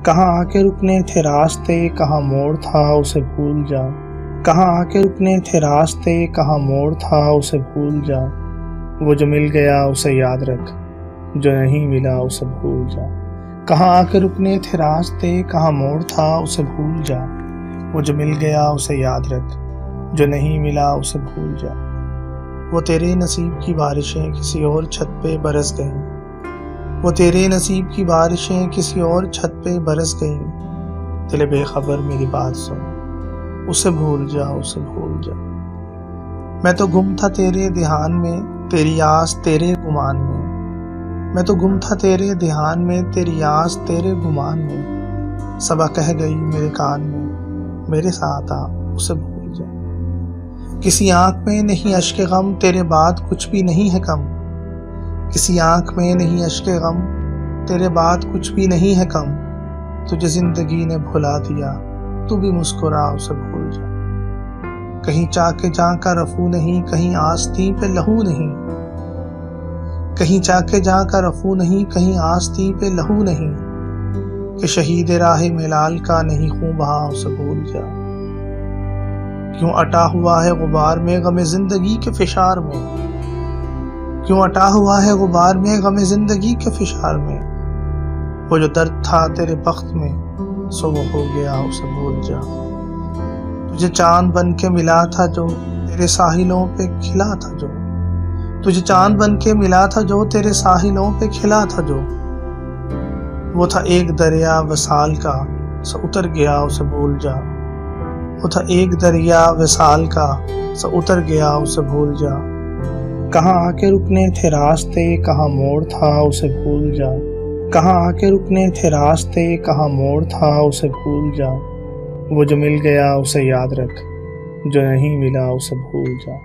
کہاں آ کے رکنے تھے راستے کہاں موڑ تھا اسے بھول جا، کہاں آ کے رکنے تھے راستے کہاں موڑ تھا اسے بھول جا، وہ جو مل گیا اسے یاد رکھ، جو نہیں ملا اسے بھول جا، کہاں آ کے رکنے تھے راستے کہاں موڑ تھا اسے بھول جا، وہ جو مل گیا اسے یاد رکھ، جو نہیں ملا اسے بھول جا۔ وہ تیرے نصیب کی بارشیں کسی اور چھت پہ برس گئیں، وہ تیرے نصیب کی بارشیں کسی اور چھت پہ برس گئیں، دل بے خبر میری بات سن، اسے بھول جا اسے بھول جا۔ میں تو گم تھا تیرے دھیان میں تیری آس تیرے گمان میں، میں تو گم تھا تیرے دھیان میں تیری آس تیرے گمان میں، صبا کہہ گئی میرے کان میں میرے ساتھ آ اسے بھول جا۔ کسی آنکھ میں نہیں اشک غم تیرے بعد کچھ بھی نہیں ہے کم، کسی آنکھ میں نہیں اشک غم تیرے بعد کچھ بھی نہیں ہے کم، تجھے زندگی نے بھلا دیا تو بھی مسکرا اسے بھول جا۔ کہیں چاک جاں کا رفو نہیں کہیں آستین پہ لہو نہیں، کہیں چاک جاں کا رفو نہیں کہیں آستین پہ لہو نہیں، کہ شہید راہ ملال کا نہیں خون بہا اسے بھول جا۔ کیوں اٹا ہوا ہے غبار میں غم زندگی کے فشار میں، کیوں اٹا ہوا ہے غبار میں غم زندگی کے فشار میں، وہ جو درد تھا تیرے بخت میں سو وہ ہو گیا اسے بھول جا۔ تجھے چاند بن کے ملا تھا جو تیرے ساحلوں پہ کھلا تھا جو، تجھے چاند بن کے ملا تھا جو تیرے ساحلوں پہ کھلا تھا جو، وہ تھا ایک دریا وصال کا سو اتر گیا اسے بھول جا، وہ تھا ایک دریا وصال کا سو اتر گیا اسے بھول جا۔ کہاں آ کے رکنے تھے راستے کہاں موڑ تھا اسے بھول جا، کہاں آ کے رکنے تھے راستے کہاں موڑ تھا اسے بھول جا، وہ جو مل گیا اسے یاد رکھ، جو نہیں ملا اسے بھول جا۔